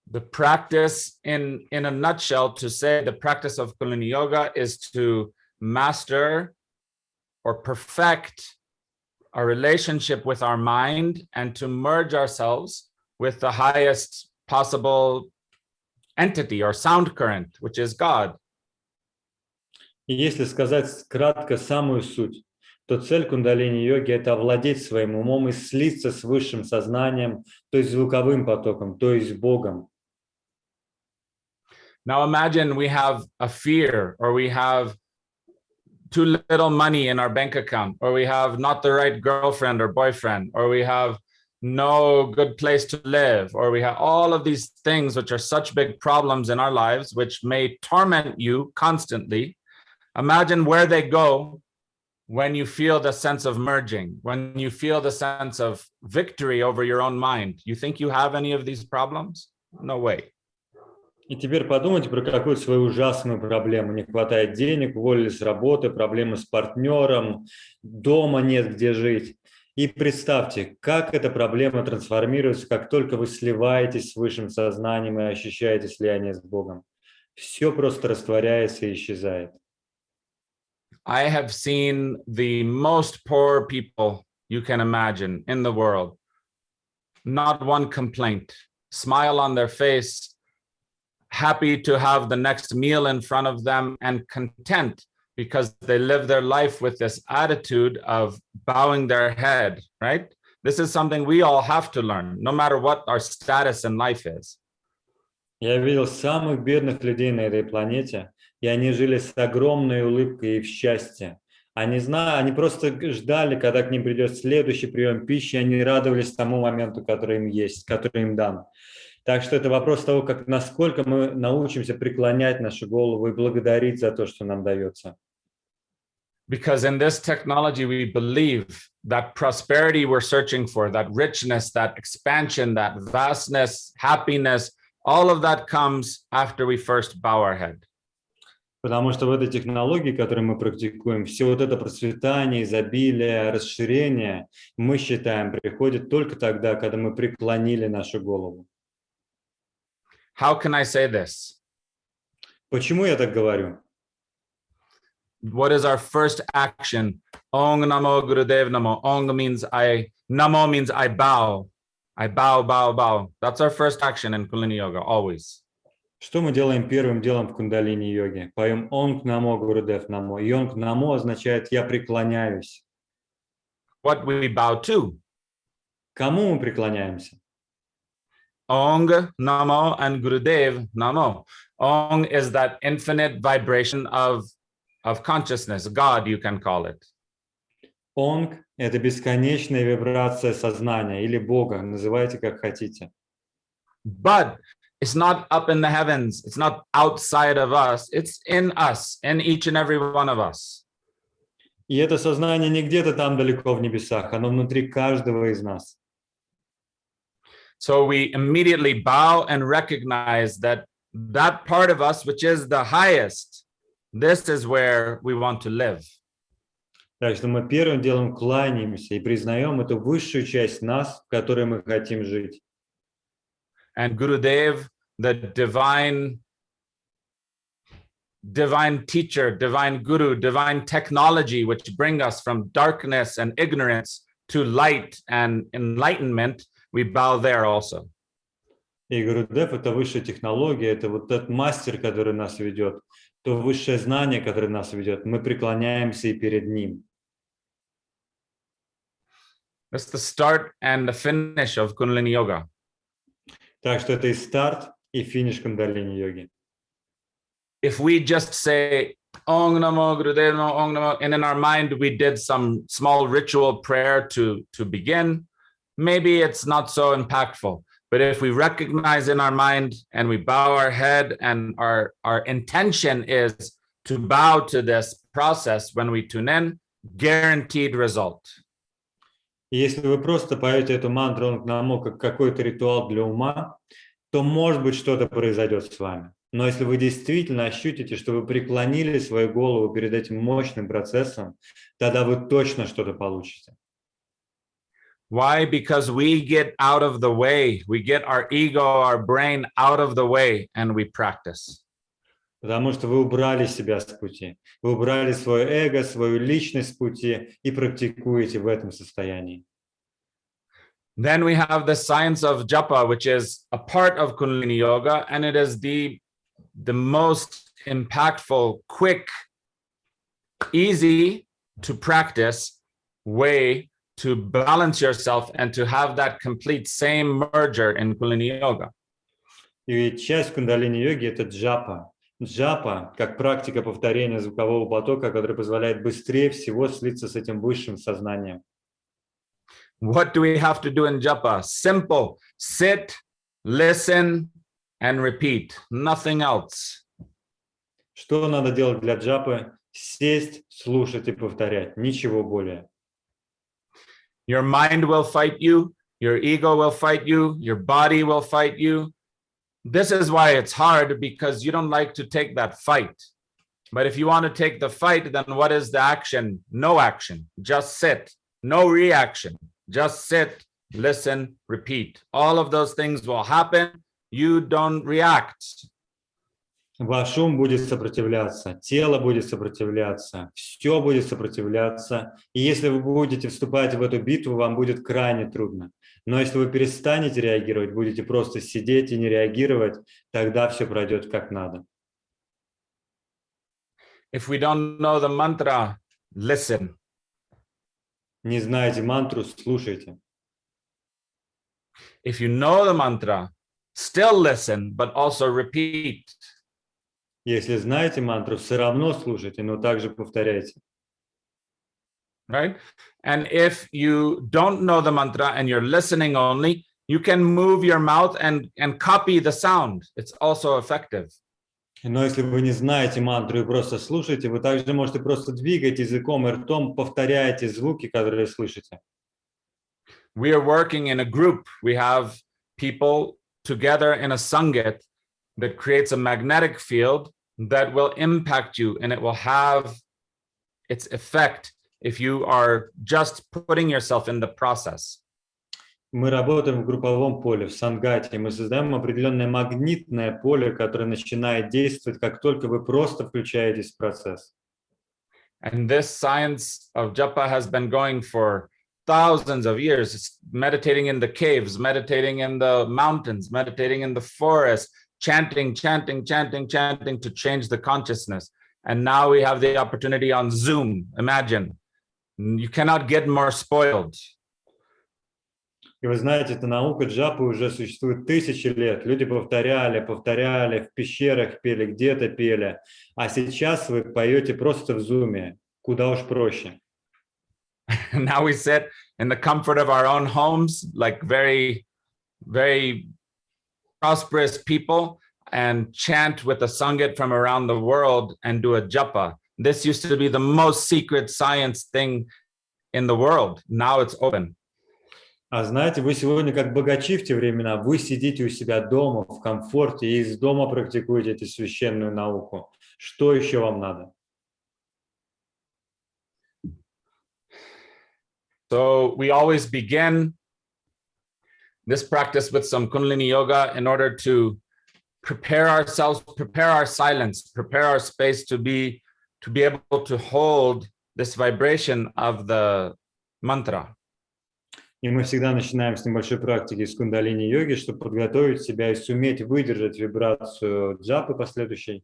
The practice, in a nutshell, to say the practice of Kundalini Yoga is to master or perfect our relationship with our mind and to merge ourselves with the highest possible entity or sound current, which is God. И если сказать кратко самую суть, то цель кундалини-йоги – это овладеть своим умом и слиться с высшим сознанием, то есть звуковым потоком, то есть Богом. Now imagine we have a fear, or we have too little money in our bank account, or we have not the right girlfriend or boyfriend, or we have no good place to live, or we have all of these things which are such big problems in our lives, which may torment you constantly. Imagine where they go when you feel the sense of merging, when you feel the sense of victory over your own mind. You think you have any of these problems? No way. И теперь подумайте про какую-то свою ужасную проблему. Не хватает денег, уволились с работы, проблемы с партнером, дома нет где жить. И представьте, как эта проблема трансформируется, как только вы сливаетесь с высшим сознанием и ощущаете слияние с Богом. Все просто растворяется и исчезает. I have seen the most poor people you can imagine in the world. Not one complaint. Smile on their face, happy to have the next meal in front of them, and content because they live their life with this attitude of bowing their head, right? This is something we all have to learn, no matter what our status in life is. Я видел самых бедных людей на этой планете, и они жили с огромной улыбкой и в счастье. Они просто ждали, когда к ним придет следующий прием пищи, и они радовались тому моменту, который им есть, который им дан. Так что это вопрос того, насколько мы научимся преклонять нашу голову и благодарить за то, что нам дается. Because in this technology, we believe that prosperity we're searching for, that richness, that expansion, that vastness, happiness, all of that comes after we first bow our head. Потому что в этой технологии, которую мы практикуем, все вот это процветание, изобилие, расширение, мы считаем, приходит только тогда, когда мы преклонили нашу голову. How can I say this? Почему я так говорю? What is our first action? Ong Namo Gurudev Namo. Ong means Namo means I bow. I bow, bow, bow. That's our first action in Kundalini Yoga, always. Что мы делаем первым делом в кундалини-йоге? Поем «Онг намо Гурудев намо». И «Онг намо» означает «я преклоняюсь». What we bow to? Кому мы преклоняемся? Ong Namo and Gurudev Namo. Ong is that infinite vibration of consciousness, God, you can call it. «Онг» — это бесконечная вибрация сознания или Бога, называйте как хотите. But it's not up in the heavens. It's not outside of us. It's in us, in each and every one of us. И это сознание не где-то там далеко в небесах, оно внутри каждого из нас. So we immediately bow and recognize that part of us, which is the highest, this is where we want to live. Так что мы первым делом кланяемся и признаем эту высшую часть нас, в которой мы хотим жить. And Gurudev, the divine teacher, divine guru, divine technology, which bring us from darkness and ignorance to light and enlightenment, we bow there also. И Гурудев — это высшая технология, это вот тот мастер, который нас ведет, то высшее знание, которое нас ведет, мы преклоняемся и перед ним. That's the start and the finish of Kundalini Yoga. Так что это и старт, и финиш кундалини-йоги. If we just say Ong Namo Gurudev Namo, Ong Namo, and in our mind we did some small ritual prayer to begin, maybe it's not so impactful. But if we recognize in our mind and we bow our head and our intention is to bow to this process when we tune in, guaranteed result. И если вы просто поете эту мантру «Онг намо» как какой-то ритуал для ума, то, может быть, что-то произойдет с вами. Но если вы действительно ощутите, что вы преклонили свою голову перед этим мощным процессом, тогда вы точно что-то получите. Why? Because we get out of the way. We get our ego, our brain out of the way, and we practice. Потому что вы убрали себя с пути. Вы убрали свое эго, свою личность с пути и практикуете в этом состоянии. Then we have the science of Japa, which is a part of Kundalini Yoga, and it is the most impactful, quick, easy to practice way to balance yourself and to have that complete same merger in Kundalini Yoga. И часть кундалини-йоги – это джапа. Джапа как практика повторения звукового потока, который позволяет быстрее всего слиться с этим высшим сознанием. What do we have to do in Japa? Simple. Sit, listen, and repeat. Nothing else. Что надо делать для джапы? Сесть, слушать и повторять. Ничего более. Your mind will fight you. Your ego will fight you. Your body will fight you. This is why it's hard, because you don't like to take that fight. But if you want to take the fight, then what is the action? No action. Just sit. No reaction. Just sit, listen, repeat. All of those things will happen. You don't react. Ваш ум будет сопротивляться, тело будет сопротивляться, все будет сопротивляться. И если вы будете вступать в эту битву, вам будет крайне трудно. Но если вы перестанете реагировать, будете просто сидеть и не реагировать, тогда все пройдет как надо. If we don't know the mantra, listen. Не знаете мантру, слушайте. If you know the mantra, still listen, but also repeat. Если знаете мантру, все равно слушайте, но также повторяйте. Right? And if you don't know the mantra and you're listening only, you can move your mouth and copy the sound. It's also effective. Но если вы не знаете мантру и просто слушаете, вы также можете просто двигать языком и ртом, повторяйте звуки, которые слышите. We are working in a group. We have people together in a Sanghat that creates a magnetic field that will impact you, and it will have its effect if you are just putting yourself in the process. Мы работаем в групповом поле, в сангате, мы создаем определенное магнитное поле, которое начинает действовать, как только вы просто включаетесь в процесс. And this science of Japa has been going for thousands of years. It's meditating in the caves, meditating in the mountains, meditating in the forest, chanting to change the consciousness. And now we have the opportunity on Zoom. Imagine, you cannot get more spoiled. И вы знаете, эта наука джапы уже существует тысячи лет. Люди повторяли, в пещерах пели, где-то пели. А сейчас вы поете просто в зуме. Куда уж проще. Now we sit in the comfort of our own homes, like very, very prosperous people, and chant with a Sanghat from around the world and do a japa. This used to be the most secret science thing in the world. Now it's open. А знаете, вы сегодня как богачи в те времена, вы сидите у себя дома в комфорте и из дома практикуете эту священную науку. Что еще вам надо? So we always begin this practice with some Kundalini Yoga in order to prepare ourselves, prepare our silence, prepare our space to be able to hold this vibration of the mantra. И мы всегда начинаем с небольшой практики с кундалини-йоги, чтобы подготовить себя и суметь выдержать вибрацию джапы последующей.